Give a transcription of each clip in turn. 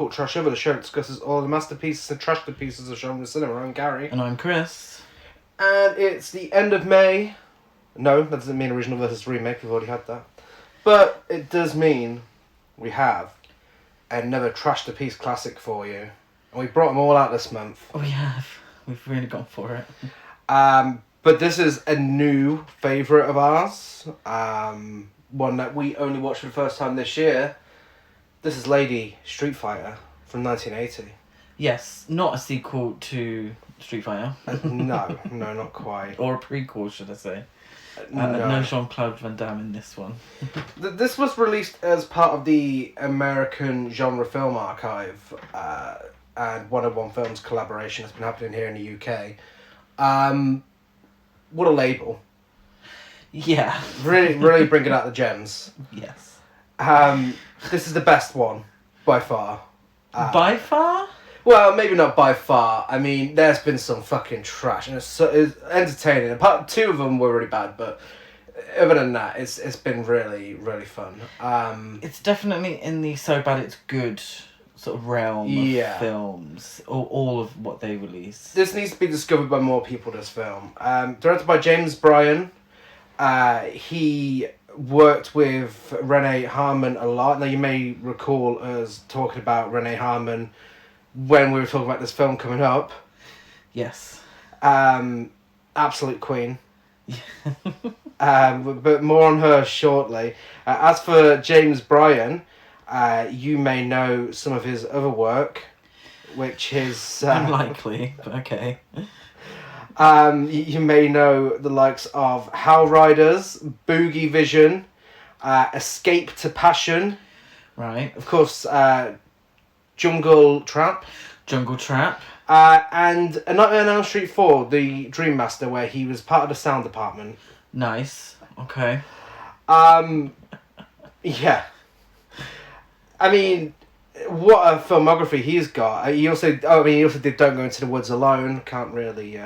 Cult Trash Over, the show that discusses all the masterpieces and trashterpieces of genre cinema. I'm Gary. And I'm Chris. And it's the end of May. No, that doesn't mean original versus remake, we've already had that. But it does mean we have another trashterpiece classic for you. And we brought them all out this month. We have. We've really gone for it. But this is a new favourite of ours. One that we only watched for the first time this year. This is Laydeh Street Fighter from 1980. Yes, not a sequel to Street Fighter. No, not quite. Or a prequel, should I say. No. No Jean-Claude Van Damme in this one. This was released as part of the American Genre Film Archive and 101 Films collaboration that's been happening here in the UK. What a label. Yeah. Really bringing out the gems. Yes. This is the best one, by far. By far? Well, maybe not by far. I mean, there's been some fucking trash, and it's entertaining. Two of them were really bad, but other than that, it's been really, really fun. It's definitely in the so bad it's good sort of realm of films, or all of what they release. This needs to be discovered by more people, this film. Directed by James Bryan. He worked with Renee Harmon a lot. Now, you may recall us talking about Renee Harmon when we were talking about this film coming up. Yes. Absolute queen. But more on her shortly. As for James Bryan, you may know some of his other work, which is... Unlikely, but okay. You may know the likes of Hell Riders, Boogie Vision, Escape to Passion. Right. Of course, Jungle Trap. Jungle Trap. And A Nightmare on Elm Street 4, the Dream Master, where he was part of the sound department. Nice. Okay. Yeah. I mean, what a filmography he's got. He also did Don't Go Into the Woods Alone. Can't really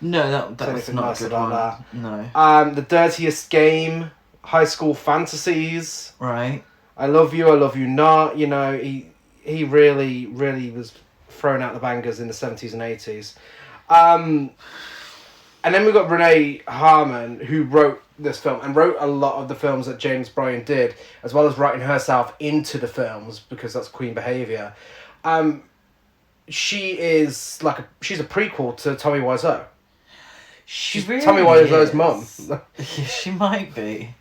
no, that's not nice a good about one. that. No. The Dirtiest Game, High School Fantasies. Right. I Love You Not. You know, he really, really was throwing out the bangers in the 70s and 80s. And then we've got Renee Harmon, who wrote this film and wrote a lot of the films that James Bryan did, as well as writing herself into the films, because that's queen behaviour. She's a prequel to Tommy Wiseau. She's really Tommy Wiseau's mum. She might be.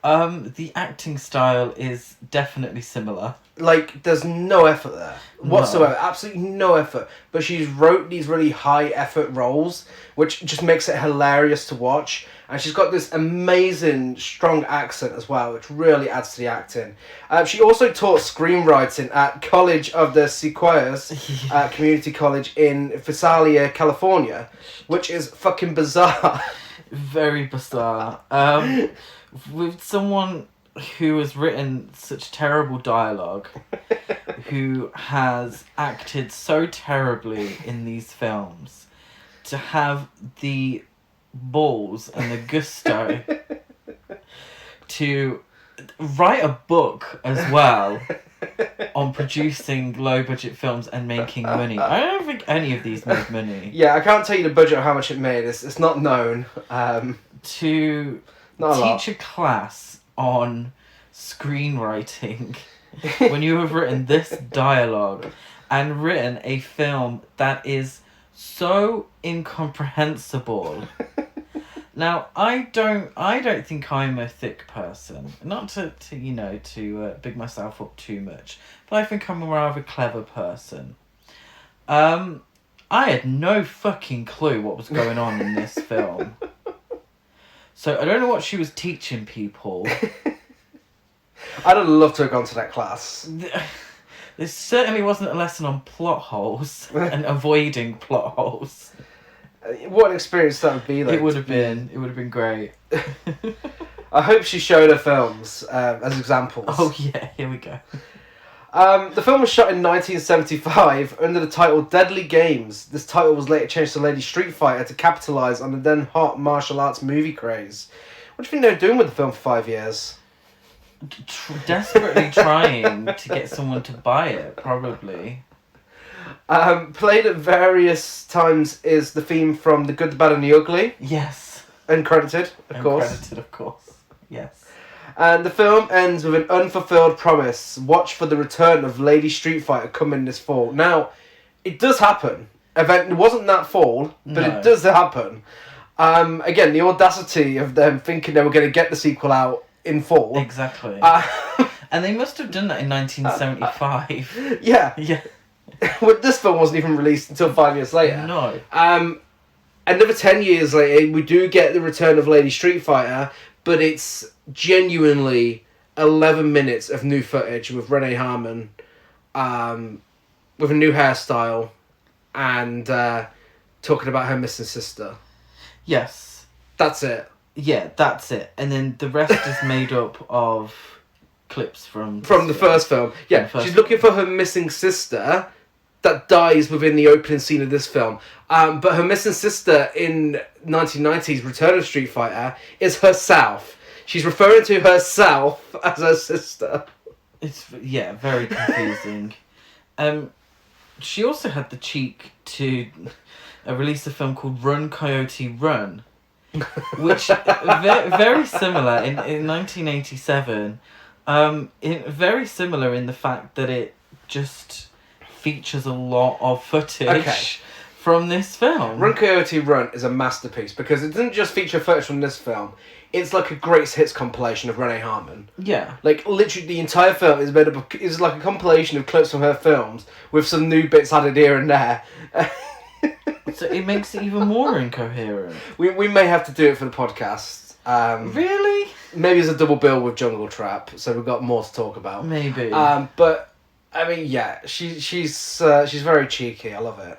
The acting style is definitely similar. Like, there's no effort there whatsoever. No. Absolutely no effort. But she's wrote these really high effort roles, which just makes it hilarious to watch. And she's got this amazing, strong accent as well, which really adds to the acting. She also taught screenwriting at College of the Sequoias Community College in Visalia, California, which is fucking bizarre. Very bizarre. With someone who has written such terrible dialogue, who has acted so terribly in these films, to have the balls and the gusto to write a book as well on producing low budget films and making money. I don't think any of these made money. Yeah, I can't tell you the budget of how much it made. It's not known. To teach a class on screenwriting when you have written this dialogue and written a film that is so incomprehensible. Now, I don't think I'm a thick person. Not to big myself up too much, but I think I'm a rather clever person. I had no fucking clue what was going on in this film. So I don't know what she was teaching people. I'd have loved to have gone to that class. There certainly wasn't a lesson on plot holes and avoiding plot holes. What an experience that would be like. It would have been great. I hope she showed her films as examples. Oh yeah, here we go. The film was shot in 1975 under the title Deadly Games. This title was later changed to Laydeh Street Fighter to capitalise on the then hot martial arts movie craze. What do you think they were doing with the film for 5 years? Desperately trying to get someone to buy it, probably. Played at various times is the theme from The Good, the Bad and the Ugly. Yes. Uncredited, of course. Uncredited, of course. Yes. And the film ends with an unfulfilled promise. Watch for the return of Lady Street Fighter coming this fall. Now, it does happen. It wasn't that fall, but it does happen. Again, the audacity of them thinking they were going to get the sequel out in fall. Exactly. And they must have done that in 1975. Yeah. Yeah. Well, this film wasn't even released until 5 years later. No. Another 10 years later, we do get the return of Lady Street Fighter, but it's genuinely 11 minutes of new footage with Renee Harmon, with a new hairstyle, and talking about her missing sister. Yes. That's it. Yeah, that's it. And then the rest is made up of clips from the first film. Yeah, she's looking for her missing sister that dies within the opening scene of this film. But her missing sister in 1990's Return of Street Fighter is herself. She's referring to herself as her sister. It's very confusing. She also had the cheek to release a film called Run Coyote Run, which very similar in 1987. Very similar in the fact that it just features a lot of footage from this film. Run Coyote Run is a masterpiece because it doesn't just feature footage from this film. It's like a greatest hits compilation of Renee Harmon. Yeah. Like, literally, the entire film is made up is like a compilation of clips from her films with some new bits added here and there. So it makes it even more incoherent. We may have to do it for the podcast. Really? Maybe it's a double bill with Jungle Trap, so we've got more to talk about. Maybe. But I mean, yeah, she's very cheeky. I love it.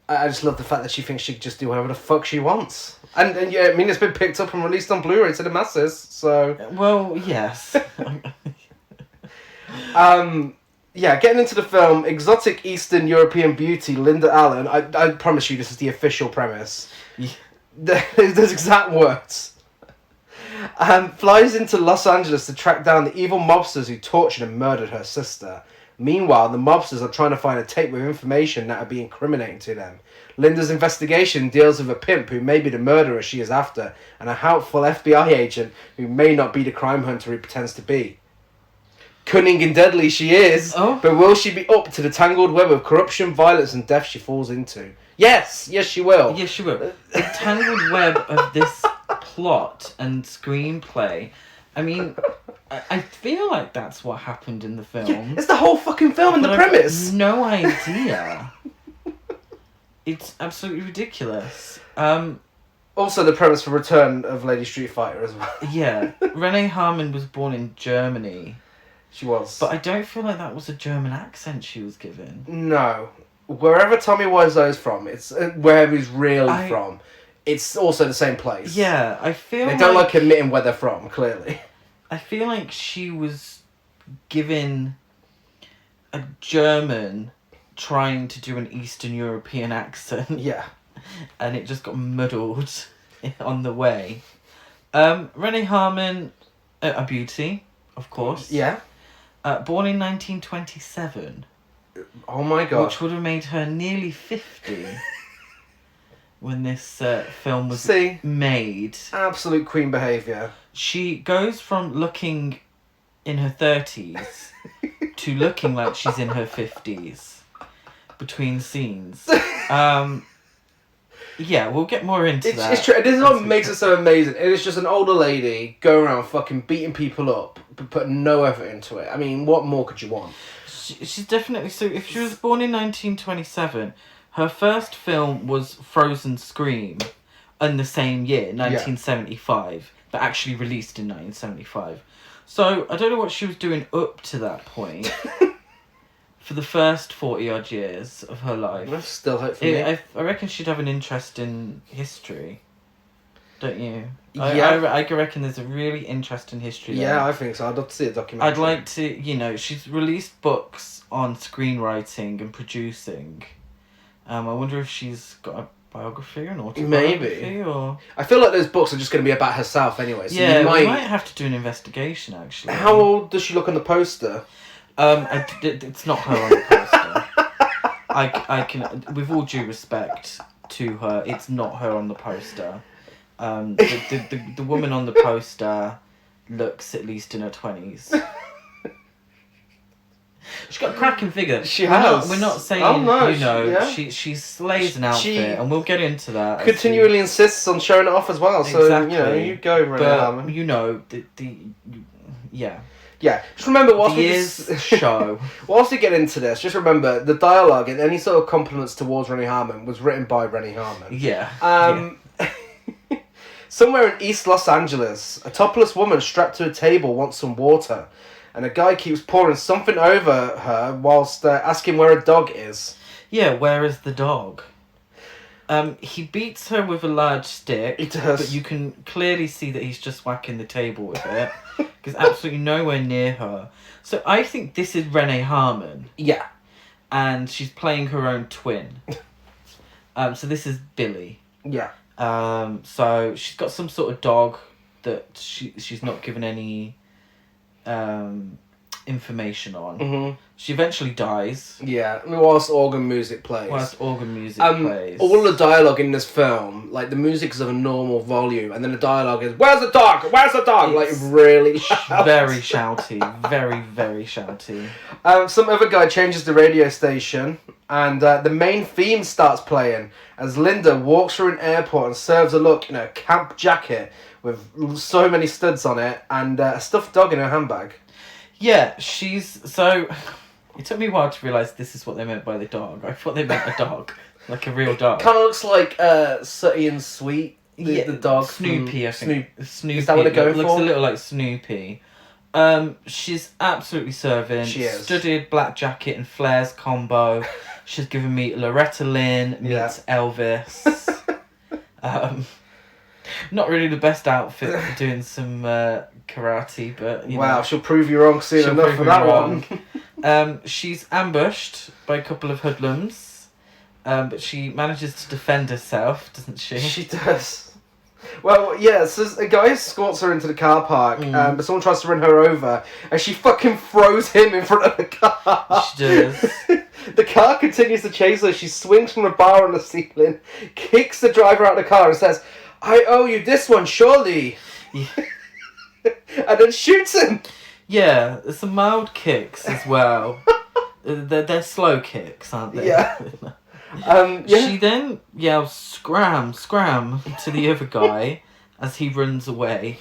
I just love the fact that she thinks she can just do whatever the fuck she wants. And yeah, I mean, it's been picked up and released on Blu-ray to the masses. So. Well, yes. Yeah, getting into the film, exotic Eastern European beauty Linda Allen. I promise you, this is the official premise. Yeah. There's exact words. Flies into Los Angeles to track down the evil mobsters who tortured and murdered her sister. Meanwhile, the mobsters are trying to find a tape with information that would be incriminating to them. Linda's investigation deals with a pimp who may be the murderer she is after, and a helpful FBI agent who may not be the crime hunter he pretends to be. Cunning and deadly she is, but will she be up to the tangled web of corruption, violence, and death she falls into? Yes, she will. Yes, she will. The tangled web of this plot and screenplay. I mean, I feel like that's what happened in the film. Yeah, it's the whole fucking film and the premise. I've no idea. It's absolutely ridiculous. Also, the premise for Return of Lady Street Fighter as well. Yeah, Renee Harmon was born in Germany. She was. But I don't feel like that was a German accent she was given. No. Wherever Tommy Wiseau is from, it's wherever he's really from. It's also the same place. Yeah, I feel They don't like admitting where they're from, clearly. I feel like she was given a German trying to do an Eastern European accent. Yeah. And it just got muddled on the way. Renee Harmon, a beauty, of course. Yeah. Born in 1927. Oh my god. Which would have made her nearly 50 when this film was made. Absolute queen behaviour. She goes from looking in her 30s to looking like she's in her 50s between scenes. Yeah, we'll get more into that. It's true. This is what makes it so amazing. It is just an older lady going around fucking beating people up, but putting no effort into it. I mean, what more could you want? She's definitely... So, if she was born in 1927, her first film was Frozen Scream in the same year, 1975, but actually released in 1975. So, I don't know what she was doing up to that point. For the first 40-odd years of her life. That's still hope for me. I reckon she'd have an interest in history. Don't you? Yeah. I reckon there's a really interesting history there. Yeah, I think so. I'd love to see a documentary. I'd like to, she's released books on screenwriting and producing. I wonder if she's got a biography, an autobiography, maybe. or I feel like those books are just going to be about herself anyway. So yeah, you we might have to do an investigation actually. How old does she look on the poster? It's not her on the poster. I can, with all due respect to her, it's not her on the poster. The woman on the poster looks at least in her 20s. She's got a cracking figure. She has. We're not saying, she slays an outfit, and we'll get into that. Continually insists on showing it off as well, so, exactly. You go, Renee Harmon. Yeah. Yeah, just remember whilst whilst we get into this, just remember the dialogue and any sort of compliments towards Renee Harmon was written by Renee Harmon. Yeah. Somewhere in East Los Angeles, a topless woman strapped to a table wants some water, and a guy keeps pouring something over her whilst asking where a dog is. Yeah, where is the dog? He beats her with a large stick. He does. But you can clearly see that he's just whacking the table with it. Because absolutely nowhere near her. So I think this is Renee Harmon. Yeah. And she's playing her own twin. So this is Billy. Yeah. So she's got some sort of dog that she's not given any information on. Mm-hmm. She eventually dies. Yeah, whilst organ music plays. All the dialogue in this film, like the music is of a normal volume, and then the dialogue is, "Where's the dog? Where's the dog?" Like really shouty. Very shouty. Very, very shouty. Some other guy changes the radio station, and the main theme starts playing as Linda walks through an airport and serves a look in a camp jacket with so many studs on it and a stuffed dog in her handbag. Yeah, so... It took me a while to realise this is what they meant by the dog. I thought they meant a dog. Like a real dog. Kind of looks like Sooty and Sweet, the dog. Snoopy, I think. Snoopy. Is that what they're going for? Looks a little like Snoopy. She's absolutely serving. She is. Studded black jacket and flares combo. She's given me Loretta Lynn meets Elvis. Not really the best outfit for doing some karate, but wow, she'll prove you wrong soon enough for that one. She's ambushed by a couple of hoodlums, but she manages to defend herself, doesn't she? She does. Well, yeah, so a guy escorts her into the car park, but someone tries to run her over, and she fucking throws him in front of the car. She does. The car continues to chase her. She swings from a bar on the ceiling, kicks the driver out of the car, and says, "I owe you this one, surely." Yeah. And then shoots him. Yeah, there's some mild kicks as well. they're slow kicks, aren't they? Yeah. She then yells, "Scram, scram," to the other guy as he runs away.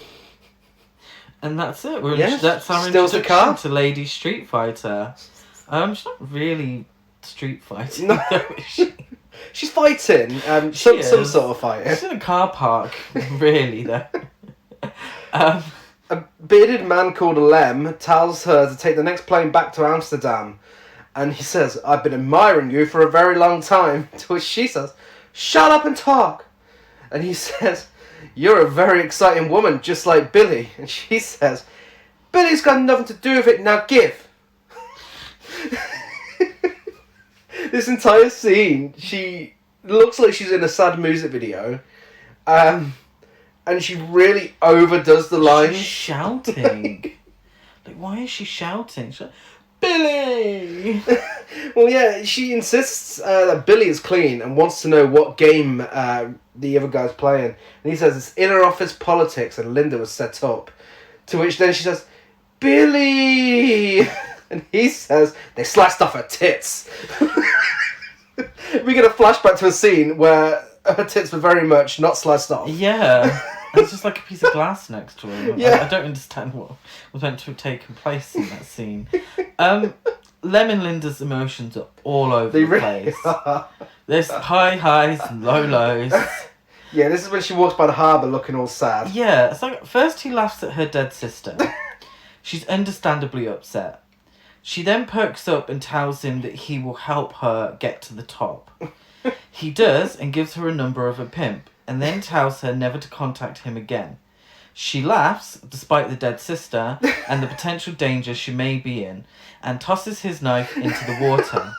And that's it. That's our introduction to Laydeh Street Fighter. She's not really street fighting, though, is she? She's fighting. Some sort of fighting. She's in a car park, really, though. A bearded man called Lem tells her to take the next plane back to Amsterdam. And he says, "I've been admiring you for a very long time." To which she says, "Shut up and talk." And he says, "You're a very exciting woman, just like Billy." And she says, "Billy's got nothing to do with it, now give." This entire scene, she looks like she's in a sad music video. And she really overdoes the lines. She's shouting. Like, why is she shouting? She's like, "Billy!" Well, yeah, she insists that Billy is clean and wants to know what game the other guy's playing. And he says it's inner office politics and Linda was set up. To which then she says, "Billy!" And he says, "They sliced off her tits." We get a flashback to a scene where her tits were very much not sliced off. Yeah. There's just like a piece of glass next to her. Yeah. I don't understand what was meant to have taken place in that scene. Lem and Linda's emotions are all over the place. Are. There's high highs and low lows. Yeah, this is when she walks by the harbour looking all sad. Yeah, it's like first he laughs at her dead sister. She's understandably upset. She then perks up and tells him that he will help her get to the top. He does and gives her a number of a pimp, and then tells her never to contact him again. She laughs, despite the dead sister, and the potential danger she may be in, and tosses his knife into the water.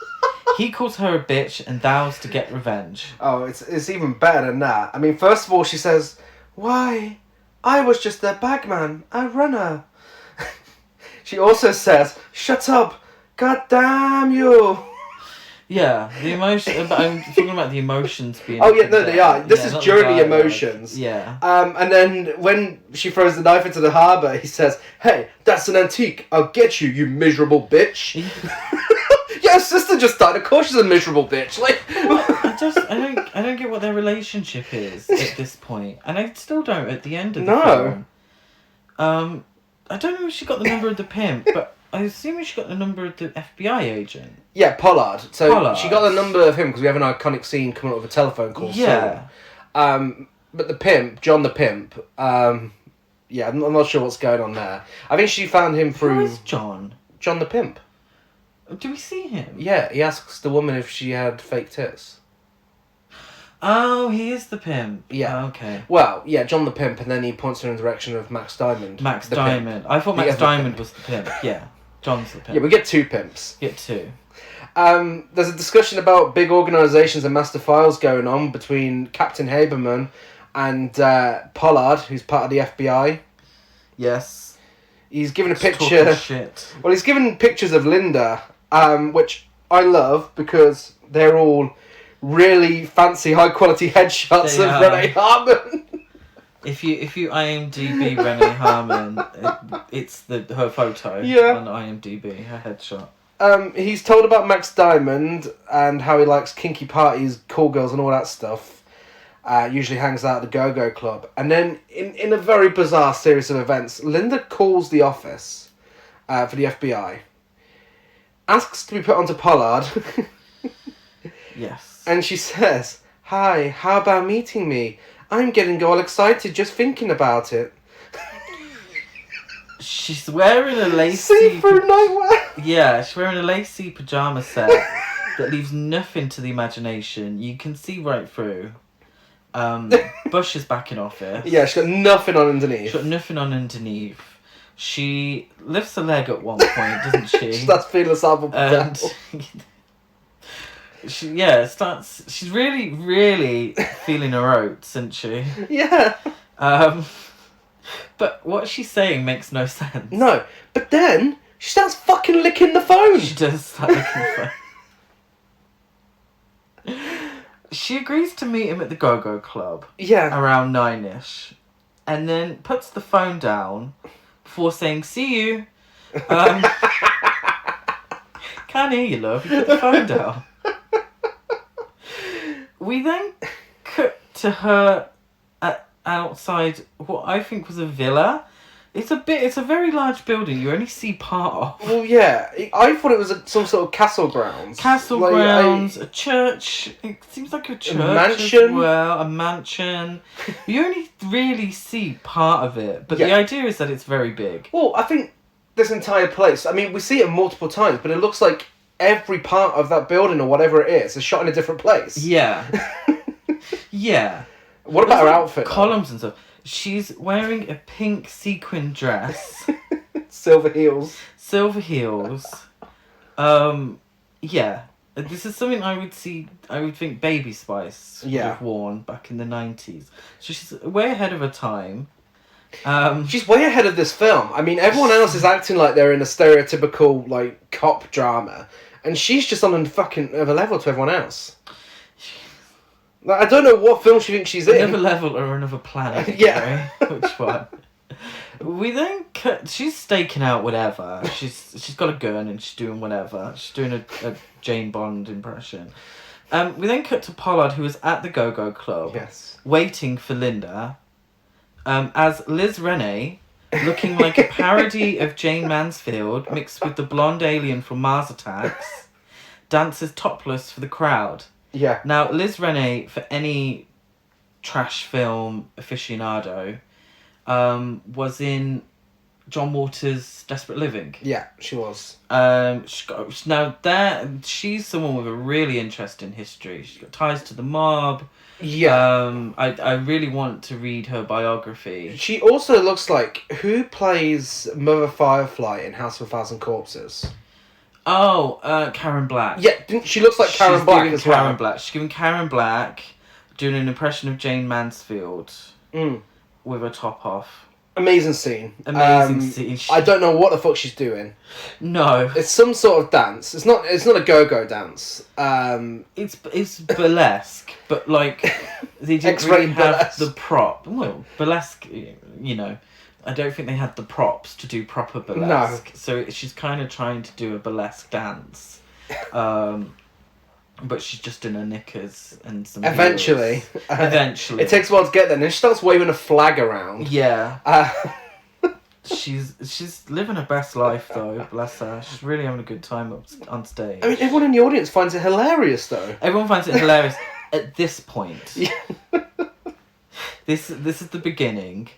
He calls her a bitch and vows to get revenge. Oh, it's even better than that. I mean, first of all, she says, "Why? I was just their bagman, a runner." She also says, "Shut up! God damn you!" Yeah, the emotion. But I'm talking about the emotions being. Oh yeah, no, they are. This is not during the dialogue. emotions. Yeah. And then when she throws the knife into the harbour, he says, "Hey, that's an antique. I'll get you, you miserable bitch." Yeah, her sister just died. Of course she's a miserable bitch. Like, I don't get what their relationship is at this point, and I still don't at the end of the film. I don't know if she got the number of the pimp, but I assume she got the number of the FBI agent. Yeah, Pollard. So Pollard. she got the number of him because we have an iconic scene coming up with a telephone call. Yeah. Soon. But the pimp, John the pimp. Yeah, I'm not sure what's going on there. I think she found him through. Who is John? John the pimp. Do we see him? Yeah, he asks the woman if she had fake tits. Oh, he is the pimp. Yeah. Oh, okay. Well, yeah, John the pimp, and then he points her in the direction of Max Diamond. Max the Diamond. Pimp. I thought Max Diamond was the pimp. Yeah. John's the pimp. Yeah, we get two pimps. Get two. There's a discussion about big organisations and master files going on between Captain Haberman and Pollard, who's part of the FBI. Yes. He's given a Just picture. talking shit. Well, he's given pictures of Linda, which I love because they're all really fancy, high quality headshots They of are. Renee Harmon. If you IMDb Renee Harmon, it's her photo Yeah. on IMDb, her headshot. He's told about Max Diamond and how he likes kinky parties, call girls, and all that stuff. Usually hangs out at the Go-Go Club. And then, in a very bizarre series of events, Linda calls the office for the FBI, asks to be put onto Pollard, Yes. and she says, "Hi, how about meeting me? I'm getting all excited just thinking about it." She's wearing a lacy... See-through nightwear. Yeah, she's wearing a lacy pyjama set that leaves nothing to the imagination. You can see right through. Bush is back in office. Yeah, she's got nothing on underneath. She's got nothing on underneath. She lifts a leg at one point, doesn't she? She starts feeling herself up And she's really, really feeling her oats, isn't she? Yeah. But what she's saying makes no sense. No, but then she starts fucking licking the phone. She does start looking for. She agrees to meet him at the Go-Go Club. Yeah. Around 9ish, and then puts the phone down before saying "see you." Can't hear you, love. You put the phone down. We then cut to her outside what I think was a villa. It's a very large building. You only see part of. Well, yeah. I thought it was some sort of castle grounds. A church. It seems like a church. mansion? As well, a mansion. You only really see part of it, but the Yeah. idea is that it's very big. Well, I think this entire place, I mean, we see it multiple times, but it looks like every part of that building or whatever it is shot in a different place. Yeah. Yeah. What about her outfit? Columns and stuff. She's wearing a pink sequin dress. Silver heels. Silver heels. Yeah. This is something I would think Baby Spice would have worn back in the 90s. So she's way ahead of her time. She's way ahead of this film. I mean, everyone else is acting like they're in a stereotypical, like, cop drama. And she's just on a fucking other level to everyone else. Like, I don't know what film she thinks she's in. Another level or another planet. Yeah. Right? Which one? We then cut. She's staking out whatever. She's got a gun and she's doing whatever. She's doing a Jane Bond impression. We then cut to Pollard, who is at the Go-Go Club, waiting for Linda, as Liz Renee, looking like a parody of Jane Mansfield mixed with the blonde alien from Mars Attacks, dances topless for the crowd. Yeah. Now, Liz Renee, for any trash film aficionado, was in John Waters' Desperate Living. Yeah, she was. She's someone with a really interesting history. She's got ties to the mob. Yeah. I really want to read her biography. She also looks like... Who plays Mother Firefly in House of a Thousand Corpses? Oh, Karen Black. Yeah, she looks like Karen Black as well. Karen Black. She's giving Karen Black doing an impression of Jane Mansfield with her top off. Amazing scene. Scene. I don't know what the fuck she's doing. No. It's some sort of dance. It's not a go-go dance. It's burlesque, but like they didn't really have the prop. Well, burlesque, you know, I don't think they had the props to do proper burlesque. No. So she's kind of trying to do a burlesque dance. But she's just in her knickers and some Eventually. Eventually. It takes a while to get there, and then she starts waving a flag around. Yeah. She's living her best life, though, bless her. She's really having a good time on stage. I mean, everyone in the audience finds it hilarious, though. Everyone finds it hilarious at this point. Yeah. This is the beginning.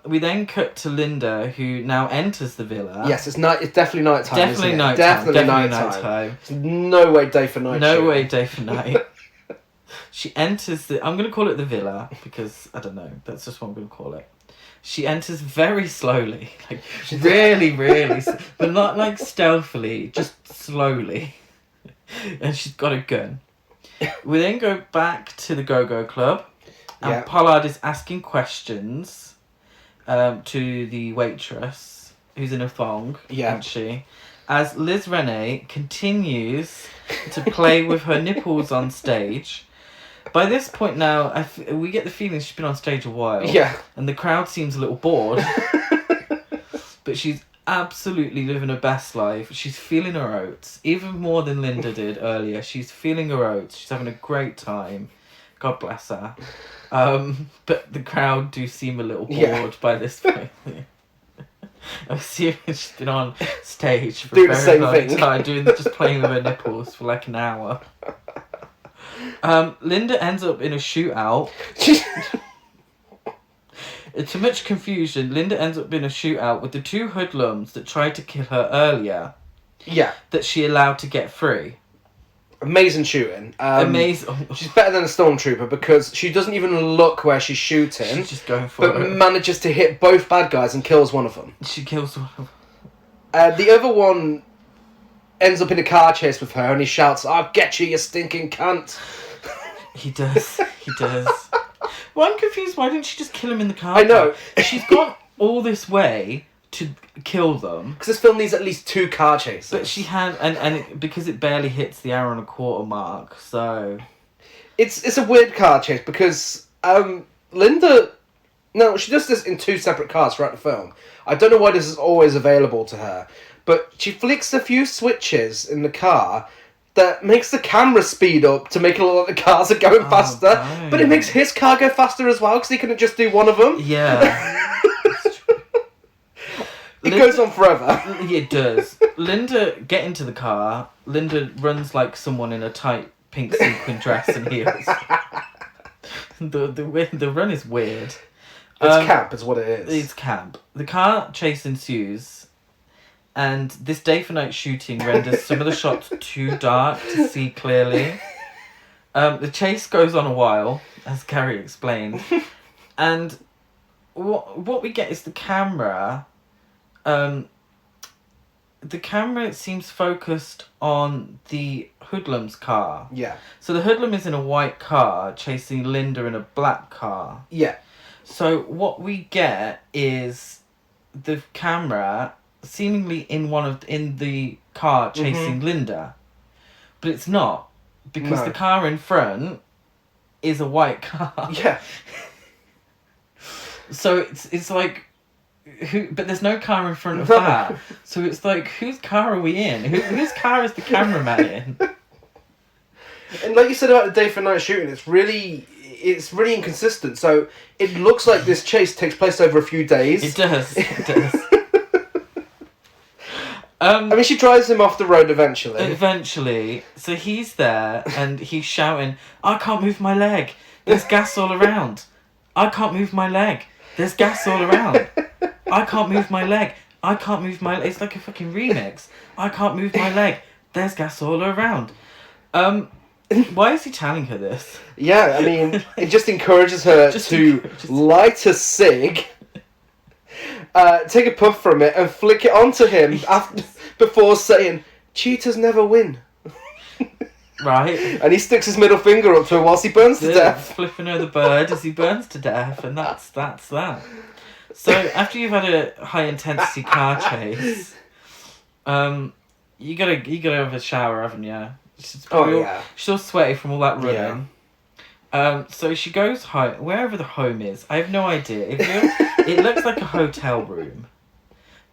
We then cut to Linda, who now enters the villa. Yes, it's definitely nighttime. Definitely nighttime. Definitely nighttime. It's no way day for night. No way day for night. She enters I'm going to call it the villa because I don't know. That's just what I'm going to call it. She enters very slowly, like really, but not like stealthily, just slowly. And she's got a gun. We then go back to the Go-Go Club, and Pollard is asking questions. To the waitress, who's in a thong, isn't she? As Liz Renee continues to play with her nipples on stage. By this point now, we get the feeling she's been on stage a while. Yeah. And the crowd seems a little bored. But she's absolutely living her best life. She's feeling her oats. Even more than Linda did earlier. She's feeling her oats. She's having a great time. God bless her. But the crowd do seem a little bored by this point. I'm assuming she's been on stage for a very long time, just playing with her nipples for like an hour. Linda ends up in a shootout. To much confusion, Linda ends up in a shootout with the two hoodlums that tried to kill her earlier. Yeah. That she allowed to get free. Amazing shooting. Amazing. She's better than a stormtrooper because she doesn't even look where she's shooting. She's just going for it. But manages to hit both bad guys and kills one of them. She kills one of them. The other one ends up in a car chase with her and he shouts, "I'll get you, you stinking cunt." He does. Well, I'm confused. Why didn't she just kill him in the car? I know. She's gone all this way to kill them. Because this film needs at least 2 car chases. But she had, because it barely hits the hour and a quarter mark, so... It's a weird car chase because Linda... No, she does this in 2 separate cars throughout the film. I don't know why this is always available to her, but she flicks a few switches in the car that makes the camera speed up to make it look like the cars are going faster, but it makes his car go faster as well because he couldn't just do one of them. Yeah. It goes on forever. It does. Linda, get into the car. Linda runs like someone in a tight pink sequin dress and heels. The run is weird. It's camp is what it is. It's camp. The car chase ensues, and this day for night shooting renders some of the shots too dark to see clearly. The chase goes on a while, as Carrie explained, and what we get is the camera... the camera seems focused on the hoodlum's car. Yeah. So the hoodlum is in a white car chasing Linda in a black car. Yeah. So what we get is the camera seemingly in the car chasing Linda, but it's not because the car in front is a white car. Yeah. So it's like. But there's no car in front of that. So it's like, whose car are we in? Whose car is the cameraman in? And like you said about the day for night shooting, it's really inconsistent. So it looks like this chase takes place over a few days. It does. I mean, she drives him off the road eventually. So he's there and he's shouting, "I can't move my leg. There's gas all around. I can't move my leg. There's gas all around. I can't move my leg. I can't move my leg." It's like a fucking remix. "I can't move my leg. There's gas all around." Why is he telling her this? Yeah, I mean, it just encourages her to light a cig, take a puff from it, and flick it onto him before saying, cheaters never win. Right. And he sticks his middle finger up to her whilst he burns to death. Flipping her the bird as he burns to death, and that's that. So after you've had a high intensity car chase, you gotta have a shower, haven't you? She's all sweaty from all that running. Yeah. So she goes home, wherever the home is. I have no idea. It looks like a hotel room,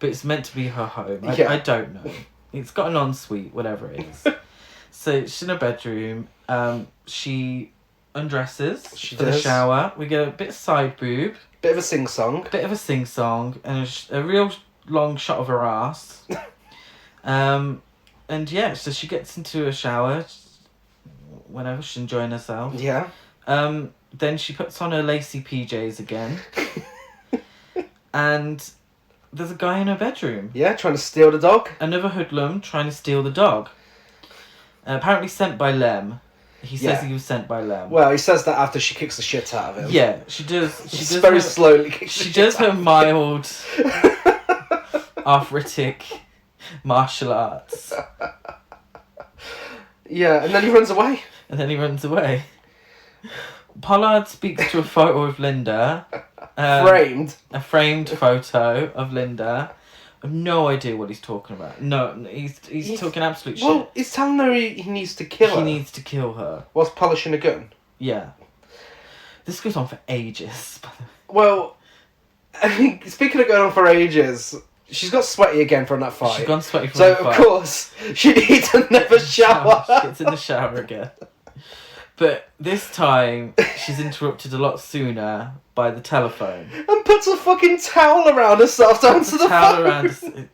but it's meant to be her home. I don't know. It's got an ensuite, whatever it is. So she's in her bedroom. She undresses for the shower. We get a bit of side boob. Bit of a sing-song. And a real long shot of her ass. And yeah, so she gets into a shower whenever she's enjoying herself. Yeah. Then she puts on her lacy PJs again. And there's a guy in her bedroom. Yeah, trying to steal the dog. Another hoodlum trying to steal the dog. Apparently sent by Lem. He says he was sent by Lem. Well, he says that after she kicks the shit out of him. Yeah, she does. She does very slowly. She does her mild arthritic martial arts. Yeah, and then he runs away. Pollard speaks to a photo of Linda. Framed. A framed photo of Linda. I have no idea what he's talking about. No, he's talking absolute shit. Well, he's telling her he needs to kill her. He needs to kill her. Whilst polishing a gun. Yeah. This goes on for ages. Well, I mean, speaking of going on for ages, she's got sweaty again from that fight. She's gone sweaty from that fight. So, of course, she needs another shower. She gets in the shower again. But this time, she's interrupted a lot sooner by the telephone. And puts a fucking towel around herself to answer the phone. Around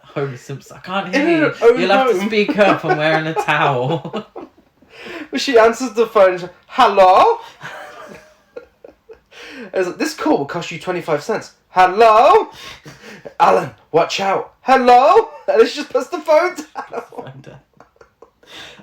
Homer Simpson. I can't hear you. You'll have to speak up. I'm wearing a towel. But she answers the phone and she's like, hello? It's like, this call will cost you 25 cents. Hello? Alan, watch out. Hello? And she just puts the phone down.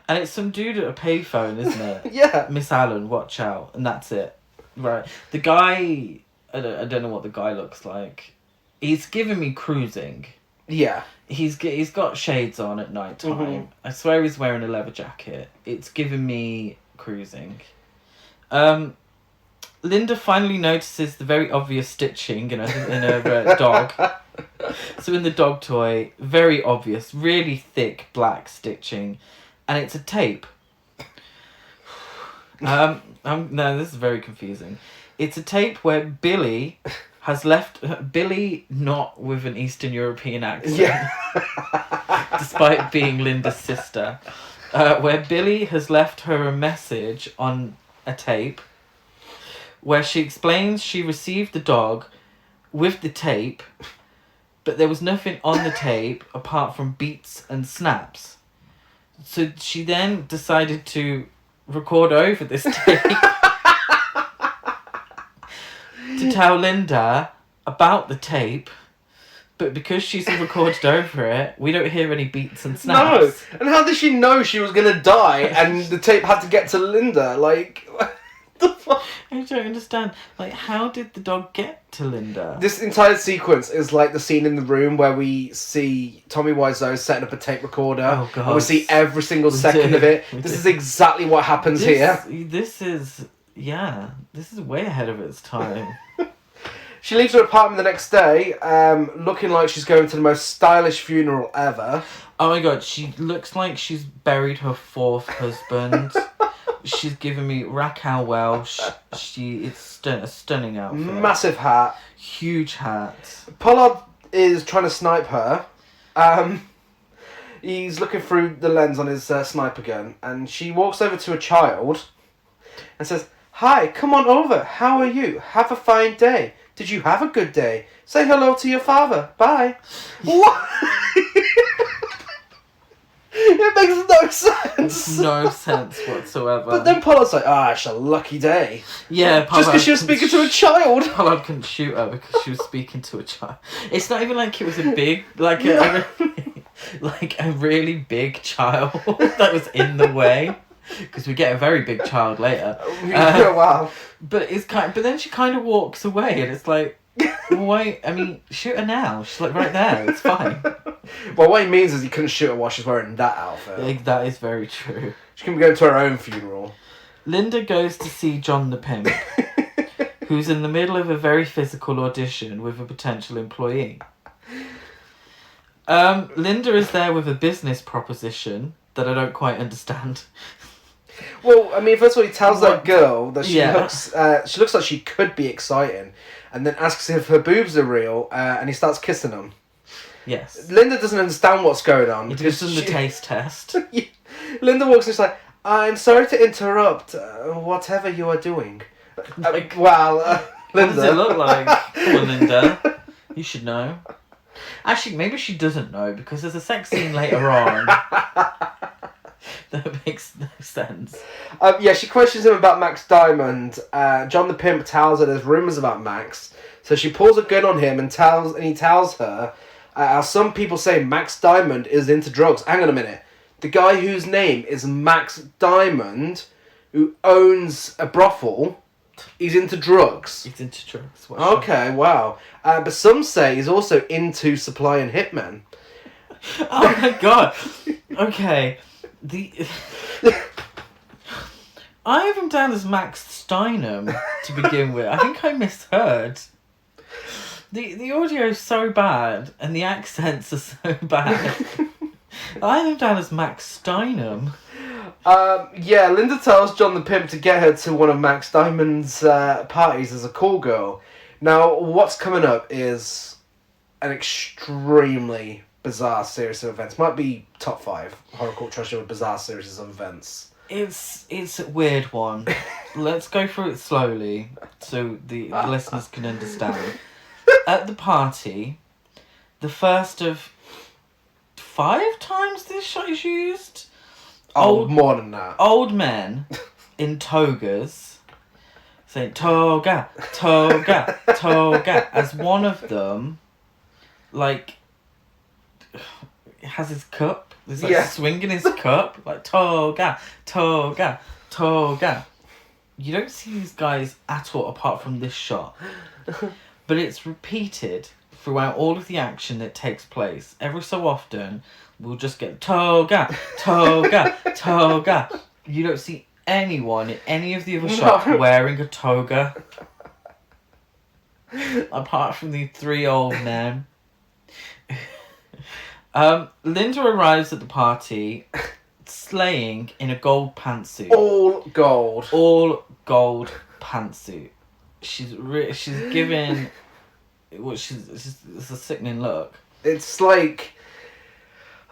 And it's some dude at a payphone, isn't it? Yeah. Miss Allen, watch out. And that's it. Right. The guy... I don't know what the guy looks like. He's giving me cruising. Yeah. He's got shades on at night time. Mm-hmm. I swear he's wearing a leather jacket. It's giving me cruising. Linda finally notices the very obvious stitching in her dog. So in the dog toy, very obvious, really thick black stitching. And it's a tape. No, this is very confusing. It's a tape where Billy has left... Billy, not with an Eastern European accent. Yeah. Despite being Linda's sister. Where Billy has left her a message on a tape where she explains she received the dog with the tape, but there was nothing on the tape apart from beats and snaps. So she then decided to record over this tape to tell Linda about the tape, but because she's recorded over it, we don't hear any beats and snaps. No! And how did she know she was going to die and the tape had to get to Linda? Like, what the fuck? I don't understand. Like, how did the dog get to Linda? This entire sequence is like the scene in The Room where we see Tommy Wiseau setting up a tape recorder. Oh, God. And we see every single second of it. This is exactly what happens here. This is way ahead of its time. She leaves her apartment the next day, looking like she's going to the most stylish funeral ever. Oh my God, she looks like she's buried her fourth husband. She's given me Raquel Welch. It's a stunning outfit. Massive hat. Huge hat. Pollard is trying to snipe her. He's looking through the lens on his sniper gun, and she walks over to a child and says, "Hi, come on over. How are you? Have a fine day. Did you have a good day? Say hello to your father. Bye." What? It makes no sense. No sense whatsoever. But then Pollard's like, it's a lucky day. Yeah, Pollard. Just because she was speaking to a child. Pollard couldn't shoot her because she was speaking to a child. It's not even like it was a big, like a really big child that was in the way. Because we get a very big child later. Wow. But then she kind of walks away, and it's like, wait. I mean, shoot her now. She's like right there. It's fine. Well, what he means is he couldn't shoot her while she's wearing that outfit. Yeah, that is very true. She couldn't go to her own funeral. Linda goes to see John the Pimp, who's in the middle of a very physical audition with a potential employee. Linda is there with a business proposition that I don't quite understand. Well, I mean, first of all, he tells that girl that she looks like she could be exciting, and then asks if her boobs are real, and he starts kissing them. Yes. Linda doesn't understand what's going on. It gives them the taste test. Linda walks in, she's like, I'm sorry to interrupt whatever you are doing. Like, Linda. What does it look like? Come on, Linda. You should know. Actually, maybe she doesn't know, because there's a sex scene later on that makes no sense. She questions him about Max Diamond. John the Pimp tells her there's rumours about Max. So she pulls a gun on him and he tells her, some people say Max Diamond is into drugs. Hang on a minute. The guy whose name is Max Diamond, who owns a brothel, he's into drugs. He's into drugs. Okay, wow. But some say he's also into supplying hitmen. Oh my god. Okay. I have him down as Max Steinem to begin with. I think I misheard. The audio is so bad and the accents are so bad. I have him down as Max Steinem. Linda tells John the Pimp to get her to one of Max Diamond's parties as a call girl. Now, what's coming up is an extremely bizarre series of events. Might be top 5 horror culture show with bizarre series of events. It's a weird one. Let's go through it slowly so the listeners can understand. At the party, the first of 5 times this shot is used. More than that. Old men in togas saying toga, toga, toga. As one of them, like, has his cup. He's like swinging his cup. Like, toga, toga, toga. You don't see these guys at all apart from this shot. But it's repeated throughout all of the action that takes place. Every so often, we'll just get toga, toga, toga. You don't see anyone in any of the other shots wearing a toga. Apart from the 3 old men. Linda arrives at the party slaying in a gold pantsuit. All gold. All gold pantsuit. She's given... it's a sickening look. It's like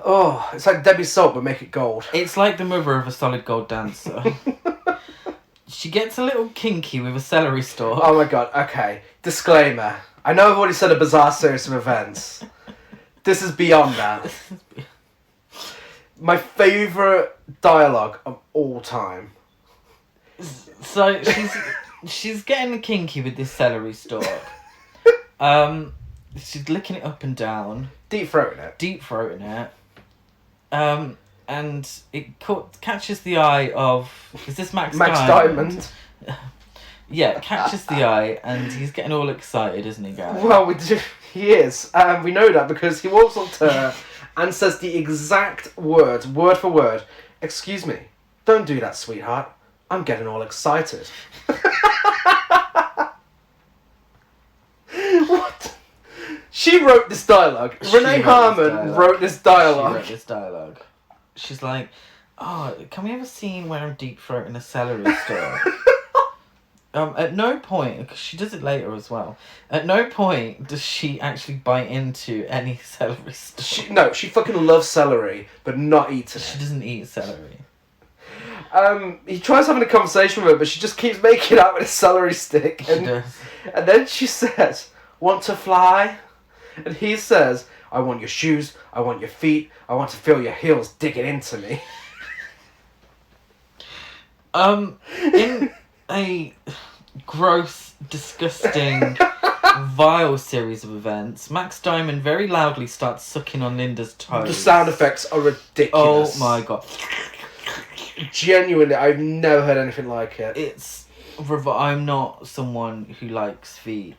Debbie Salt, but make it gold. It's like the mother of a solid gold dancer. She gets a little kinky with a celery stalk. Oh my god, okay. Disclaimer. I know I've already said a bizarre series of events. This is beyond that. My favourite dialogue of all time. So she's getting kinky with this celery stalk. She's licking it up and down. Deep throating it. And it catches the eye of... Is this Max Diamond? Yeah, it catches the eye, and he's getting all excited, isn't he, Gary? Well, he is. We know that because he walks up to her and says the exact words, word for word. Excuse me, don't do that, sweetheart. I'm getting all excited. What? She wrote this dialogue. Renee Harmon wrote this dialogue. She wrote this dialogue. She's like, oh, can we have a scene where I'm deep throating a celery stalk? At no point, because she does it later as well, at no point does she actually bite into any celery stalk. She fucking loves celery, but not eating it. She doesn't eat celery. He tries having a conversation with her, but she just keeps making out with a celery stick. She does. And then she says, want to fly? And he says, I want your shoes, I want your feet, I want to feel your heels digging into me. In a gross, disgusting, vile series of events, Max Diamond very loudly starts sucking on Linda's toes. The sound effects are ridiculous. Oh my god. Genuinely, I've never heard anything like it. I'm not someone who likes feet.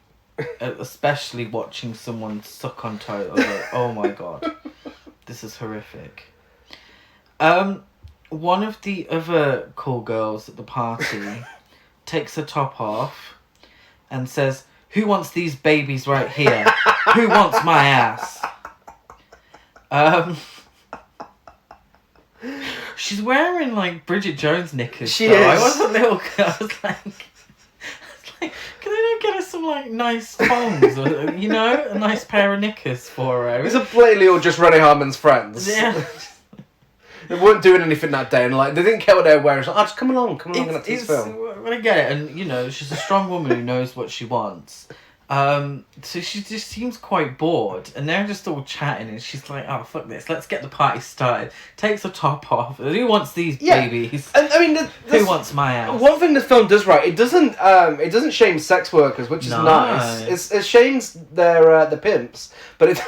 Especially watching someone suck on toes. Like, oh my god. This is horrific. One of the other cool girls at the party takes her top off and says, "Who wants these babies right here? Who wants my ass?" She's wearing like Bridget Jones knickers. She though. is. I was a little girl. I was like, can they not get her some like nice thongs or a nice pair of knickers for her? These are blatantly all just Renee Harmon's friends. Yeah. They weren't doing anything that day, and like they didn't care what they were wearing. It's like, just come along and let's see this film. I get it, and she's a strong woman who knows what she wants. So she just seems quite bored, and they're just all chatting, and she's like, "Oh fuck this, let's get the party started." Takes her top off. Who wants these babies? And I mean, who wants my ass? One thing the film does right, it doesn't shame sex workers, which is nice. It shames their the pimps, but it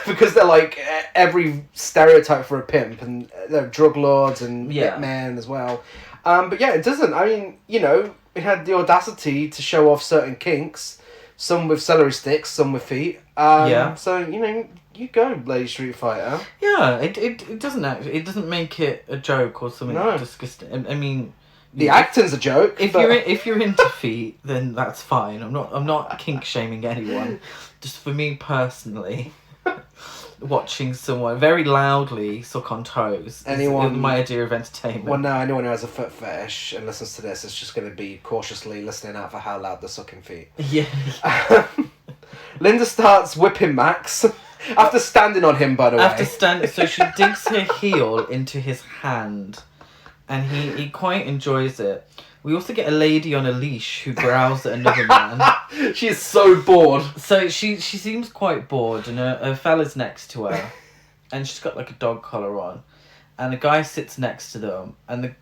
because they're like every stereotype for a pimp, and they're drug lords and hitmen as well. But yeah, it doesn't. I mean, it had the audacity to show off certain kinks. Some with celery sticks, some with feet. So, you go, Lady Street Fighter. Yeah, it doesn't actually. It doesn't make it a joke or something disgusting. I mean, the acting's a joke. If you're into feet, then that's fine. I'm not kink shaming anyone. Just for me personally, watching someone very loudly suck on toes is my idea of entertainment. Well, now anyone who has a foot fetish and listens to this is just going to be cautiously listening out for how loud they're sucking feet. Yeah. Linda starts whipping Max after standing on him, by the way. So she digs her heel into his hand, and he quite enjoys it. We also get a lady on a leash who growls at another man. She is so bored. So she seems quite bored, and her fella's next to her, and she's got like a dog collar on, and a guy sits next to them, and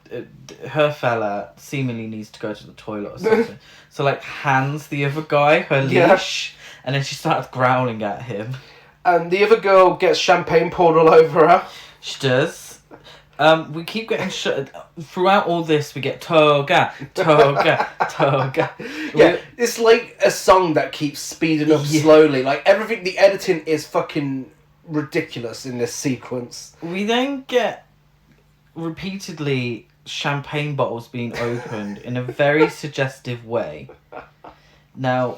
her fella seemingly needs to go to the toilet or something. So like hands the other guy her leash, and then she starts growling at him. And the other girl gets champagne poured all over her. She does. We keep getting throughout all this. We get toga. Yeah, it's like a song that keeps speeding up slowly. Like everything, the editing is fucking ridiculous in this sequence. We then get repeatedly champagne bottles being opened in a very suggestive way. Now,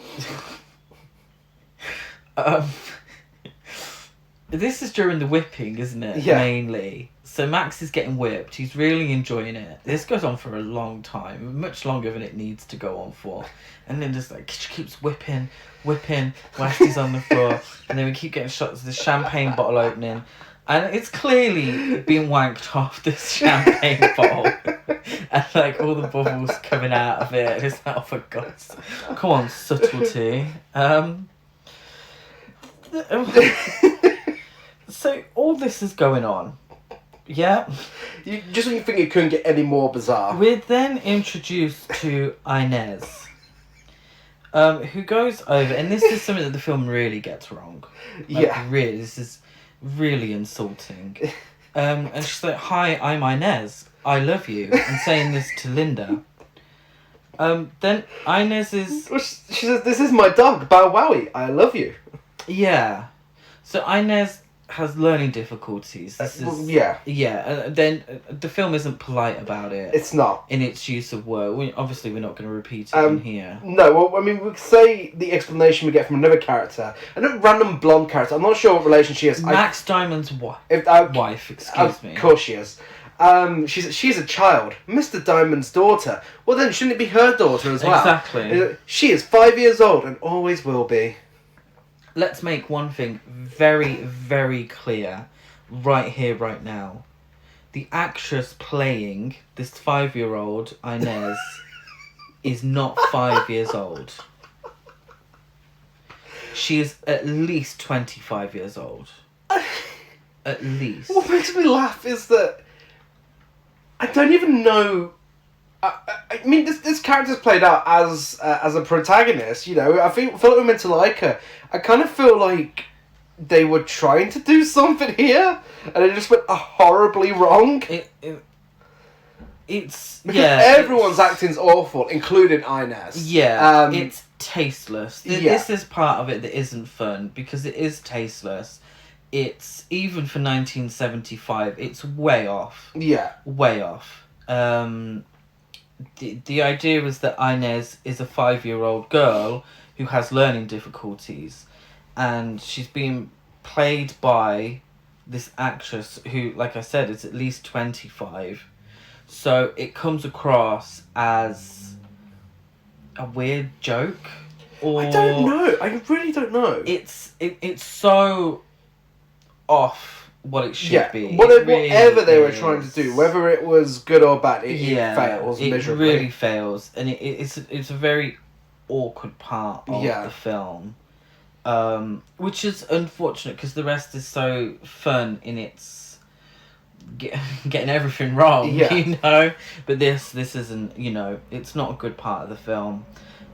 this is during the whipping, isn't it? Yeah. Mainly. So Max is getting whipped. He's really enjoying it. This goes on for a long time, much longer than it needs to go on for. And then just like she keeps whipping whilst he's on the floor. And then we keep getting shots of the champagne bottle opening. And it's clearly being wanked off this champagne bottle. And like all the bubbles coming out of it. And it's like, oh for God's sake. Come on, subtlety. So all this is going on. Yeah. Just when you think it couldn't get any more bizarre. We're then introduced to Inez, who goes over, and this is something that the film really gets wrong. Really, this is really insulting. And she's like, "Hi, I'm Inez. I love you." And saying this to Linda. Then Inez is... She says, "This is my dog, Bow Wowie. I love you." Yeah. So Inez has learning difficulties. Then the film isn't polite about it. It's not. In its use of word. Obviously, we're not going to repeat it in here. No, well, I mean, we could say the explanation we get from another character. A random blonde character. I'm not sure what relation she is. Max Diamond's wife, excuse me. Of course she is. She's a child. Mr. Diamond's daughter. Well, then, shouldn't it be her daughter as well? Exactly. She is 5 years old and always will be. Let's make one thing very, very clear right here, right now. The actress playing this 5-year-old, Inez, is not 5 years old. She is at least 25 years old. At least. What makes me laugh is that I don't even know... I mean, this character's played out as a protagonist, I feel like we're meant to like her. I kind of feel like they were trying to do something here, and it just went horribly wrong. Everyone's acting's awful, including Inez. Yeah, it's tasteless. This is part of it that isn't fun, because it is tasteless. it's, even for 1975, it's way off. Yeah. Way off. The idea is that Inez is a 5-year-old girl who has learning difficulties, and she's being played by this actress who, like I said, is at least 25. So it comes across as a weird joke. Or I don't know. I really don't know. It's so off what it should be. Whatever they were trying to do, whether it was good or bad, it fails miserably. It really fails, and it's a very awkward part of the film, which is unfortunate because the rest is so fun in its getting everything wrong, you know. But this isn't, you know, it's not a good part of the film.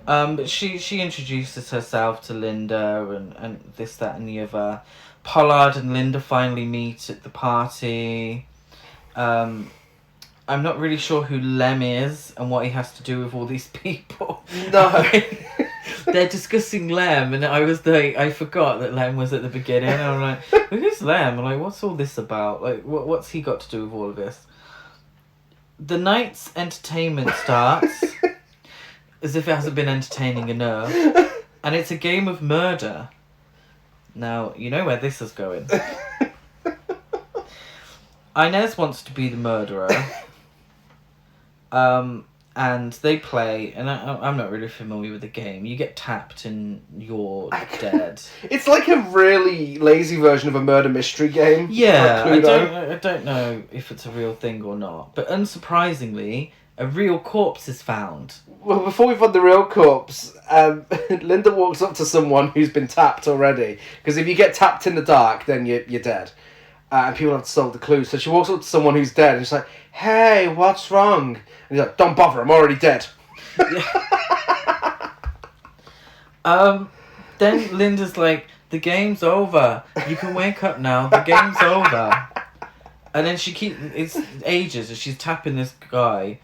But she introduces herself to Linda and this, that, and the other. Pollard and Linda finally meet at the party. I'm not really sure who Lem is and what he has to do with all these people. No. They're discussing Lem, and I forgot that Lem was at the beginning. And I'm like, who's Lem? I'm like, what's all this about? Like, what's he got to do with all of this? The night's entertainment starts, as if it hasn't been entertaining enough, and it's a game of murder. Now, you know where this is going. Inez wants to be the murderer. And they play, and I'm not really familiar with the game. You get tapped and you're dead. It's like a really lazy version of a murder mystery game. Yeah, I don't know if it's a real thing or not. But unsurprisingly, a real corpse is found. Well, before we find the real corpse, Linda walks up to someone who's been tapped already. Because if you get tapped in the dark, then you're dead. And people have to solve the clues. So she walks up to someone who's dead, and she's like, "Hey, what's wrong?" And he's like, "Don't bother, I'm already dead." Then Linda's like, "The game's over. You can wake up now. The game's over." And then it's ages as she's tapping this guy.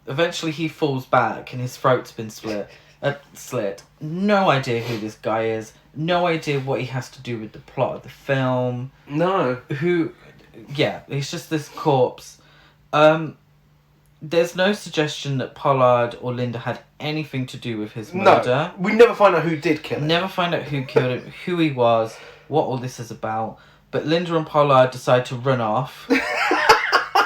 Eventually he falls back and his throat's been slit. No idea who this guy is. No idea what he has to do with the plot of the film. No. He's just this corpse. There's no suggestion that Pollard or Linda had anything to do with his murder. No, we never find out who did kill him. Never find out who killed him, who he was, what all this is about. But Linda and Pollard decide to run off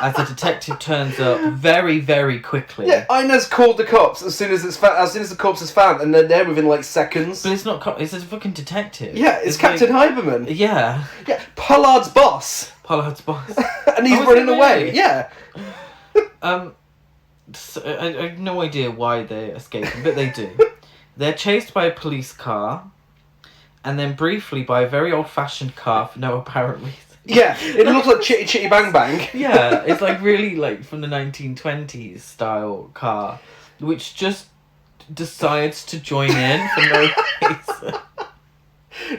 as the detective turns up very, very quickly. Yeah, Inez called the cops as soon as the corpse is found, and they're there within like seconds. But it's not it's a fucking detective. Yeah, it's Captain Heiberman. Yeah. Yeah, Pollard's boss. And he's running away. Yeah. So I have no idea why they're escaping, but they do. They're chased by a police car, and then briefly by a very old-fashioned car for no apparent reason. Yeah, it looks like Chitty Chitty Bang Bang. Yeah, it's like really like from the 1920s style car, which just decides to join in for no reason.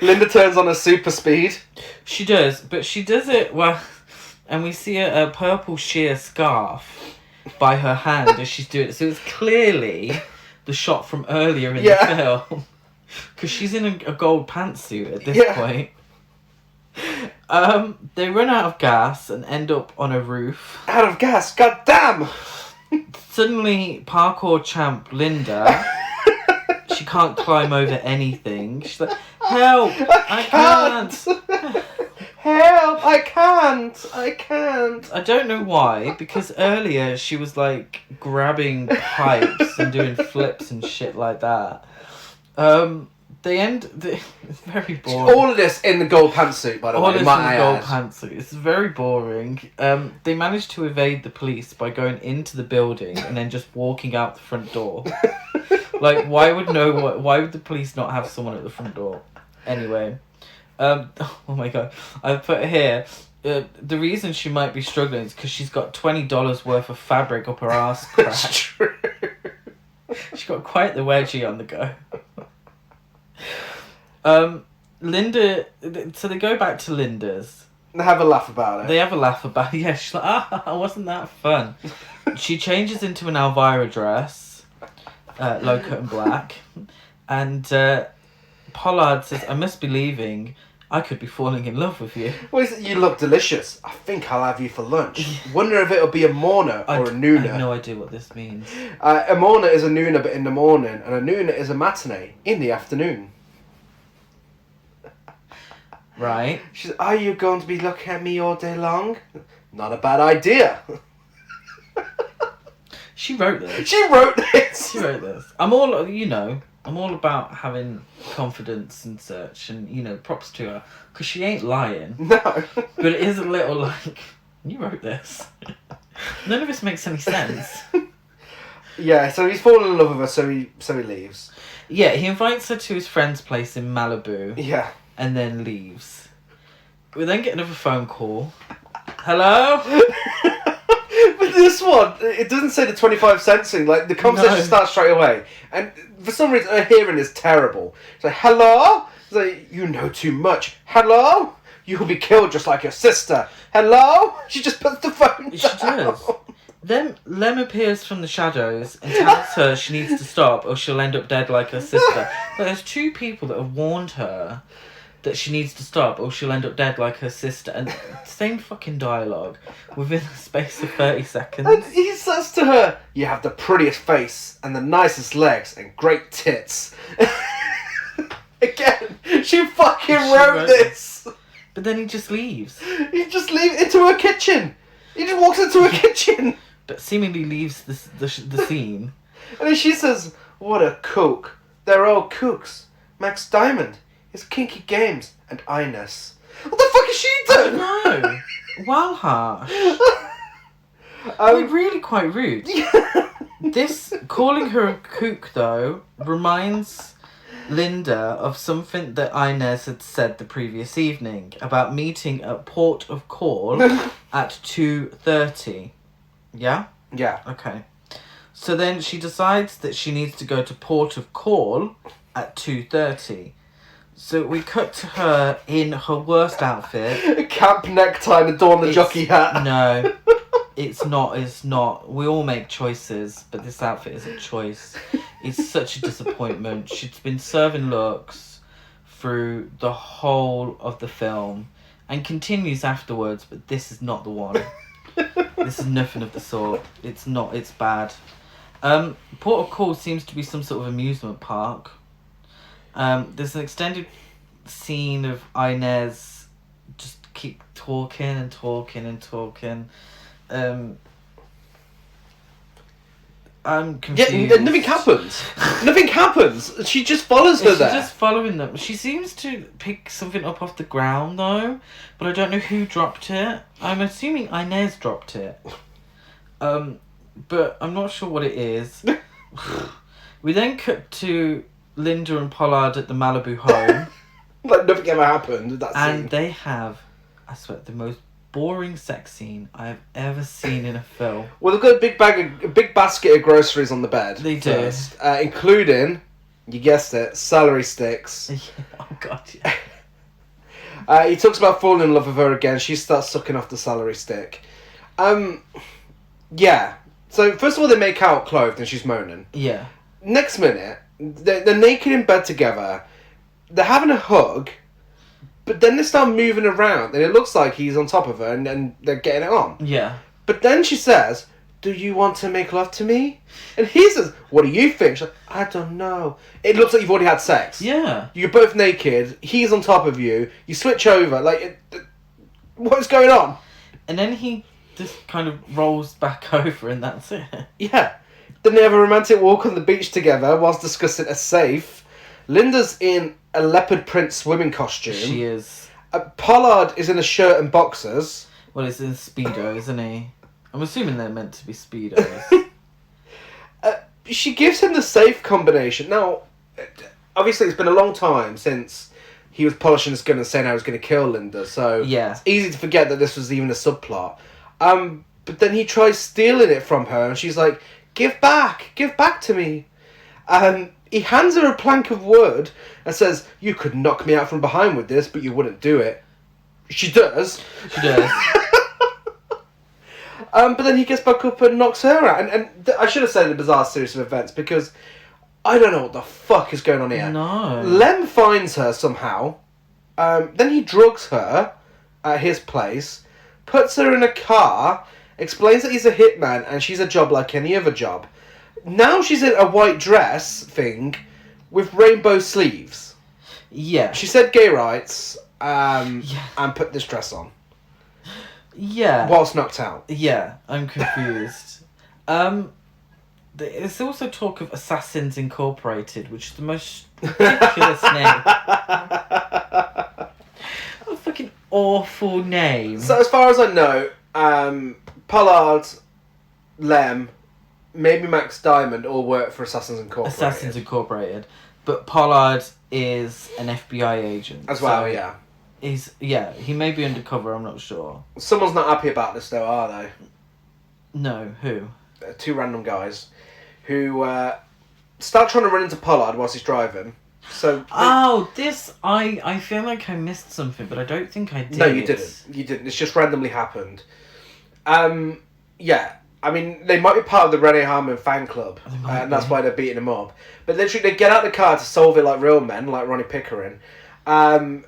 Linda turns on a super speed. She does, but she does it well, and we see a purple sheer scarf by her hand as she's doing it. So it's clearly the shot from earlier in the film, because she's in a gold pantsuit at this point. They run out of gas and end up on a roof. Out of gas? God damn! Suddenly, parkour champ Linda, she can't climb over anything. She's like, "Help! I can't! Help! I can't! I don't know why, because earlier she was like grabbing pipes and doing flips and shit like that. It's very boring. All of this in the gold pantsuit, by the way. All this in the gold pantsuit. It's very boring. They managed to evade the police by going into the building and then just walking out the front door. Like, why would the police not have someone at the front door? Anyway, oh my god, I put here. The reason she might be struggling is because she's got $20 worth of fabric up her arse crack. That's true. She's got quite the wedgie on the go. Linda, so they go back to Linda's. They have a laugh about it. Yeah, she's like, wasn't that fun? She changes into an Elvira dress, low cut and black, and Pollard says, "I must be leaving," I could be falling in love with you. Well, he said, you look delicious. I think I'll have you for lunch. Wonder if it'll be a morna or a noona. I have no idea what this means. A morna is a noona but in the morning, and a noona is a matinee in the afternoon. Right. She said, are you going to be looking at me all day long? Not a bad idea. She wrote this. She wrote this. She wrote this. I'm all about having confidence and such, and, props to her. Because she ain't lying. No. But it is a little like, you wrote this. None of this makes any sense. Yeah, so he's fallen in love with her, so he leaves. Yeah, he invites her to his friend's place in Malibu. Yeah. And then leaves. We then get another phone call. Hello? But this one, it doesn't say the 25-cent thing. Like, the conversation starts straight away. And for some reason, her hearing is terrible. It's like, hello? It's like, you know too much. Hello? You'll be killed just like your sister. Hello? She just puts the phone down. She does. Then Lem appears from the shadows and tells her she needs to stop or she'll end up dead like her sister. But there's two people that have warned her that she needs to stop or she'll end up dead like her sister. And same fucking dialogue within the space of 30 seconds. And he says to her, you have the prettiest face and the nicest legs and great tits. Again, she fucking wrote this. But then he just leaves. He just leaves into her kitchen. He just walks into her kitchen. But seemingly leaves the scene. And then she says, what a kook. They're all kooks. Max Diamond, his kinky games, and I-ness. What the fuck is she doing? No. Well, harsh. Really quite rude. Yeah. This, calling her a kook, though, reminds Linda of something that Inez had said the previous evening about meeting at Port of Call at 2:30. Yeah? Yeah. Okay. So then she decides that she needs to go to Port of Call at 2:30. So we cut to her in her worst outfit. A camp necktie and adorn the jockey hat. No. It's not. We all make choices, but this outfit is a choice. It's such a disappointment. She's been serving looks through the whole of the film and continues afterwards, but this is not the one. This is nothing of the sort. It's not. It's bad. Port of Call seems to be some sort of amusement park. There's an extended scene of Inez just keep talking and talking and talking. I'm confused. Yeah, nothing happens. Nothing happens. She just follows her there. She's just following them. She seems to pick something up off the ground, though, but I don't know who dropped it. I'm assuming Inez dropped it. But I'm not sure what it is. We then cut to Linda and Pollard at the Malibu home. Like nothing ever happened with that scene. And they have, I swear, the most boring sex scene I have ever seen in a film. Well, they've got a big basket of groceries on the bed. They do. First, including, you guessed it, celery sticks. Yeah, oh god, yeah. He talks about falling in love with her again. She starts sucking off the celery stick. Yeah. So first of all, they make out clothed, and she's moaning. Yeah. Next minute, they're naked in bed together. They're having a hug. But then they start moving around, and it looks like he's on top of her, and they're getting it on. Yeah. But then she says, do you want to make love to me? And he says, what do you think? She's like, I don't know. It looks like you've already had sex. Yeah. You're both naked, he's on top of you, you switch over, what's going on? And then he just kind of rolls back over, and that's it. Yeah. Then they have a romantic walk on the beach together whilst discussing a safe. Linda's in a leopard print swimming costume. She is. Pollard is in a shirt and boxers. Well, it's in Speedo, isn't he? I'm assuming they're meant to be Speedos. She gives him the safe combination. Now, obviously it's been a long time since he was polishing his gun and saying I was going to kill Linda, so yeah. It's easy to forget that this was even a subplot. But then he tries stealing it from her, and she's like, give back to me. He hands her a plank of wood and says, you could knock me out from behind with this, but you wouldn't do it. She does. She does. But then he gets back up and knocks her out. And I should have said a bizarre series of events, because I don't know what the fuck is going on here. No. Lem finds her somehow Then he drugs her at his place, puts her in a car, explains that he's a hitman and she's a job like any other job. Now she's in a white dress thing with rainbow sleeves. Yeah. She said gay rights and put this dress on. Yeah. Whilst knocked out. Yeah, I'm confused. There's also talk of Assassins Incorporated, which is the most ridiculous name. What a fucking awful name. So as far as I know, Pollard, Lem, maybe Max Diamond all work for Assassins Incorporated. Assassins Incorporated. But Pollard is an FBI agent. As well, yeah. He may be undercover, I'm not sure. Someone's not happy about this though, are they? No, who? Two random guys who start trying to run into Pollard whilst he's driving. So I feel like I missed something, but I don't think I did. No, you didn't. You didn't. It's just randomly happened. Yeah. I mean, they might be part of the Renee Harmon fan club, and that's why they're beating him up. But literally, they get out of the car to solve it like real men, like Ronnie Pickering. And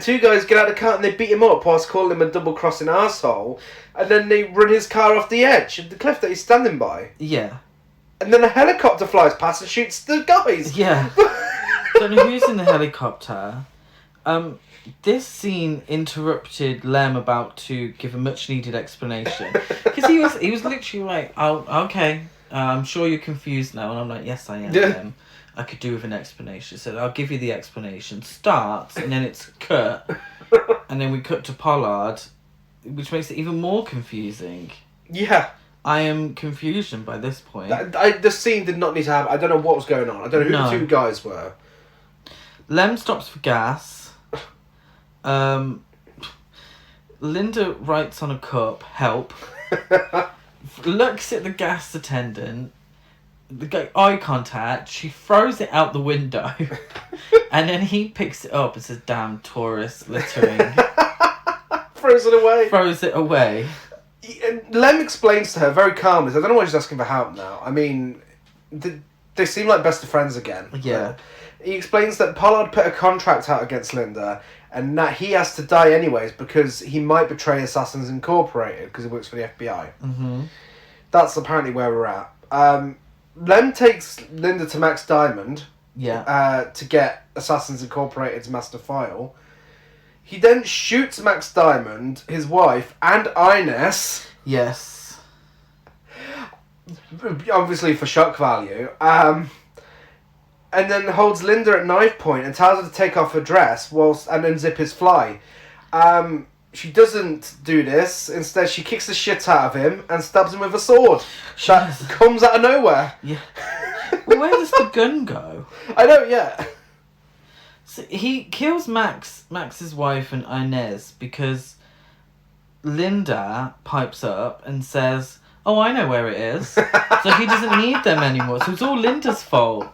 two guys get out of the car and they beat him up whilst calling him a double-crossing arsehole. And then they run his car off the edge of the cliff that he's standing by. Yeah. And then a helicopter flies past and shoots the guys. Yeah. Don't know who's in the helicopter. This scene interrupted Lem about to give a much-needed explanation. Because he was literally like, oh, okay, I'm sure you're confused now. And I'm like, yes, I am, Lem. I could do with an explanation. So I'll give you the explanation. Starts, and then it's cut. And then we cut to Pollard, which makes it even more confusing. Yeah. I am confusion by this point. The scene did not need to happen. I don't know what was going on. I don't know who the two guys were. Lem stops for gas. Linda writes on a cup, help. Looks at the gas attendant. The guy, eye contact. She throws it out the window. And then he picks it up and says, damn tourists littering. Throws it away. Lem explains to her very calmly. I don't know why she's asking for help now. I mean, they seem like best of friends again. Yeah. He explains that Pollard put a contract out against Linda and that he has to die anyways because he might betray Assassins Incorporated because he works for the FBI. Mm-hmm. That's apparently where we're at. Lem takes Linda to Max Diamond to get Assassins Incorporated's master file. He then shoots Max Diamond, his wife, and Inez. Yes. Obviously for shock value. And then holds Linda at knife point and tells her to take off her dress and unzip his fly. She doesn't do this. Instead, she kicks the shit out of him and stabs him with a sword. That comes out of nowhere. Yeah. Well, where does the gun go? I don't, yeah. So he kills Max's wife and Inez because Linda pipes up and says, oh, I know where it is. So he doesn't need them anymore. So it's all Linda's fault.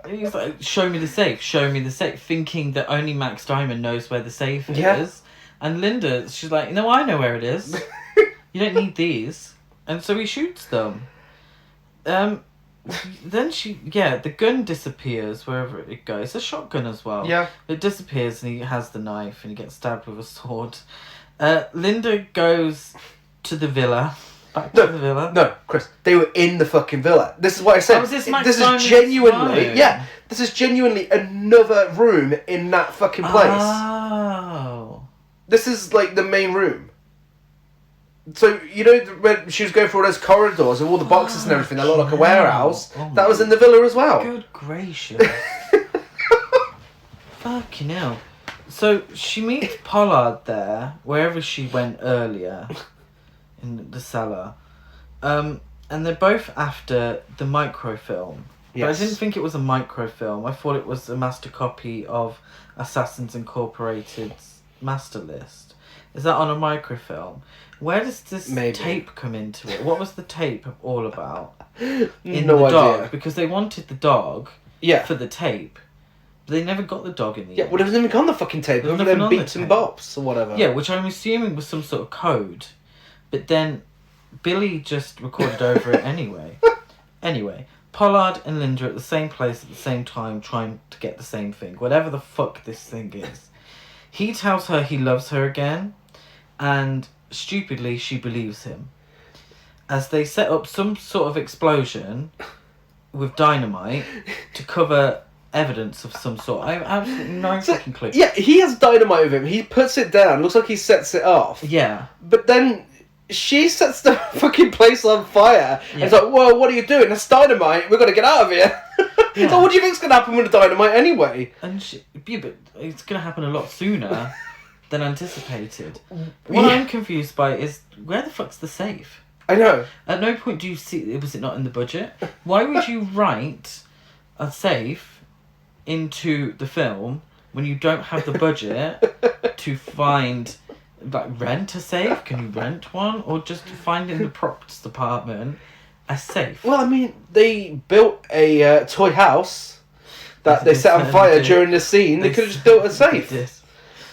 He's like, show me the safe, thinking that only Max Diamond knows where the safe is. And Linda, she's like, no, I know where it is. You don't need these. And so he shoots them. Then the gun disappears wherever it goes. It's a shotgun as well. Yeah. It disappears and he has the knife and he gets stabbed with a sword. Linda goes to the villa. Back to the villa. No, Chris, they were in the fucking villa. This is what I said. Oh, this is genuinely, this is genuinely another room in that fucking place. Oh. This is like the main room. So, you know, when she was going through all those corridors with all the boxes and everything that looked like a warehouse, that was in the villa as well. Good gracious. Fucking hell. So, she meets Pollard there, wherever she went earlier, in the cellar. And they're both after the microfilm. Yes. But I didn't think it was a microfilm. I thought it was a master copy of Assassins Incorporated's master list. Is that on a microfilm? Where does this tape come into it? What was the tape all about? In the dog, because they wanted the dog for the tape. But they never got the dog in the end. Well, there was nothing on the fucking tape. There was nothing beats and bops or whatever. Yeah, which I'm assuming was some sort of code. But then Billy just recorded over it anyway. Anyway, Pollard and Linda are at the same place at the same time trying to get the same thing. Whatever the fuck this thing is. He tells her he loves her again, and stupidly she believes him. As they set up some sort of explosion with dynamite to cover evidence of some sort. I have absolutely no fucking clue. Yeah, he has dynamite with him. He puts it down. Looks like he sets it off. Yeah. But then she sets the fucking place on fire. Yeah. And it's like, whoa, what are you doing? That's dynamite. We've got to get out of here. Yeah. So what do you think's going to happen with the dynamite anyway? And but it's going to happen a lot sooner than anticipated. What I'm confused by is, where the fuck's the safe? I know. At no point do you see... Was it not in the budget? Why would you write a safe into the film when you don't have the budget to find... Like, rent a safe? Can you rent one? Or just find in the props department a safe? Well, I mean, they built a toy house that they set on fire during the scene. They could have just built a safe.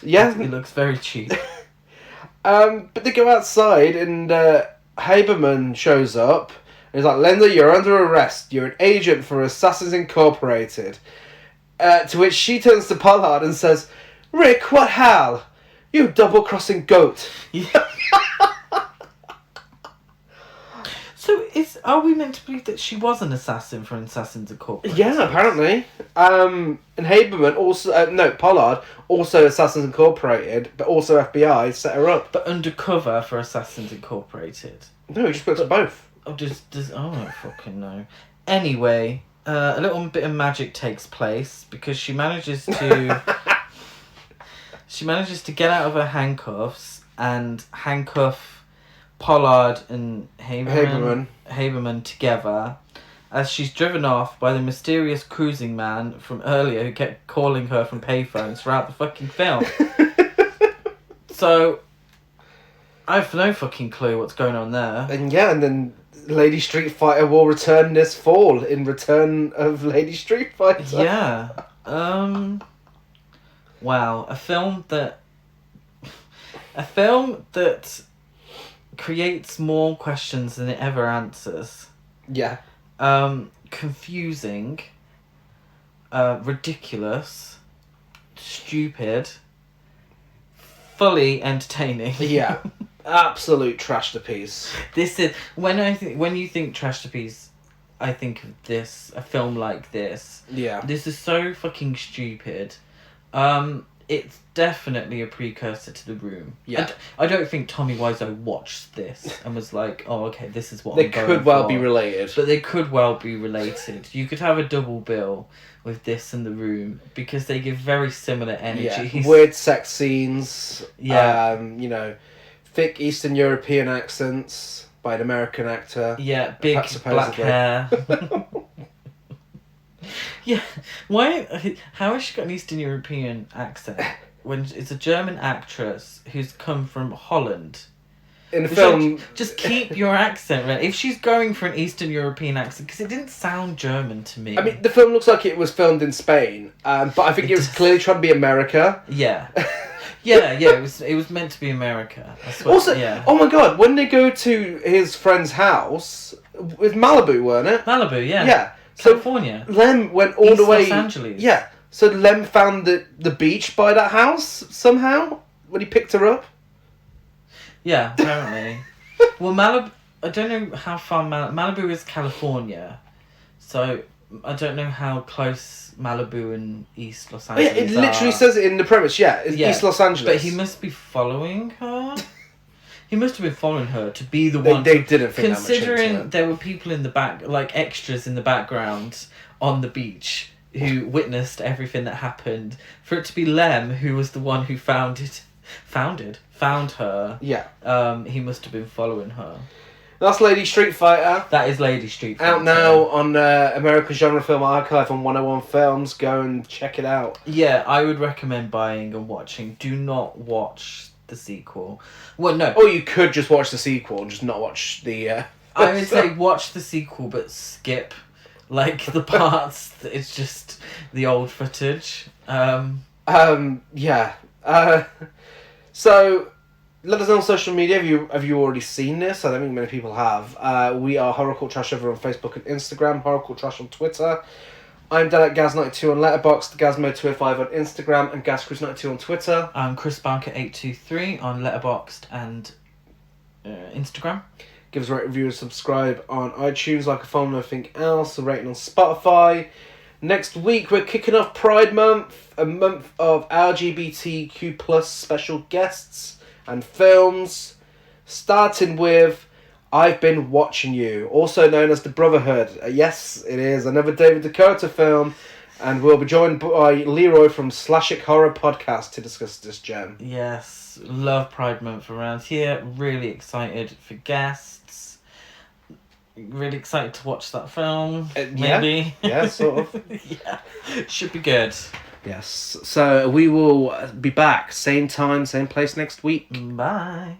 Yeah. It looks very cheap. But they go outside and Haberman shows up. And he's like, Linda, you're under arrest. You're an agent for Assassins Incorporated. To which she turns to Pollard and says, Rick, what hell? You double-crossing goat. Yeah. So, are we meant to believe that she was an assassin for Assassins Incorporated? Yeah, apparently. And Haberman also... Pollard, also Assassins Incorporated, but also FBI, set her up. But undercover for Assassins Incorporated? No, he just puts both. Oh, I don't fucking know. Anyway, a little bit of magic takes place, because she manages to... She manages to get out of her handcuffs and handcuff Pollard and Haberman together as she's driven off by the mysterious cruising man from earlier who kept calling her from payphones throughout the fucking film. So, I have no fucking clue what's going on there. And then Lady Street Fighter will return this fall in Return of Lady Street Fighter. Yeah. Wow, a film that creates more questions than it ever answers. Yeah. Confusing, ridiculous, stupid, fully entertaining. Yeah. Absolute trashterpiece. This is when you think trashterpiece, I think of this, a film like this. Yeah. This is so fucking stupid. It's definitely a precursor to The Room. Yeah. I don't think Tommy Wiseau watched this and was like, oh, okay, this is what I'm going for. They could well be related. But they could well be related. You could have a double bill with this and The Room because they give very similar energies. Yeah. Weird sex scenes. Yeah. Thick Eastern European accents by an American actor. Yeah, big black hair. Yeah, why? How has she got an Eastern European accent when it's a German actress who's come from Holland? In the film, just keep your accent, right? If she's going for an Eastern European accent, because it didn't sound German to me. I mean, the film looks like it was filmed in Spain, but I think it was clearly trying to be America. Yeah. Yeah, it was meant to be America. Also, oh my god, when they go to his friend's house, it was Malibu, weren't it? Malibu, yeah. Yeah. California. So Lem went all the way... Los Angeles. Yeah. So Lem found the beach by that house, somehow, when he picked her up. Yeah, apparently. Well, Malibu... I don't know how far Malibu is California. So, I don't know how close Malibu and East Los Angeles it literally says it in the premise, It's East Los Angeles. But he must be following her... He must have been following her to be the one. They didn't think considering that much into it. There were people in the back, like extras in the background on the beach, who witnessed everything that happened. For it to be Lem, who was the one who found her. Yeah. He must have been following her. That's Lady Street Fighter. That is Lady Street Fighter. Out now on American Genre Film Archive on 101 Films. Go and check it out. Yeah, I would recommend buying and watching. Do not watch the sequel. Well, no. Or you could just watch the sequel and just not watch the... I would say watch the sequel, but skip, like, the parts that it's just the old footage. Yeah. So, let us know on social media. Have you already seen this? I don't think many people have. We are Horror Cult Trash over on Facebook and Instagram. Horror Cult Trash on Twitter. I'm Dan at Gaz92 on Letterboxd, Gazmo205 on Instagram, and GazCruise92 on Twitter. I'm Chris Barker823 on Letterboxd and Instagram. Give us a rate, review, and subscribe on iTunes, like a phone, nothing else. A rating on Spotify. Next week, we're kicking off Pride Month, a month of LGBTQ plus special guests and films, starting with I've Been Watching You, also known as The Brotherhood. Yes, it is another David Dakota film, and we'll be joined by Leroy from Slashic Horror Podcast to discuss this gem. Yes, love Pride Month around here. Really excited for guests. Really excited to watch that film. Maybe. Yeah, sort of. Yeah, should be good. Yes, so we will be back, same time, same place next week. Bye.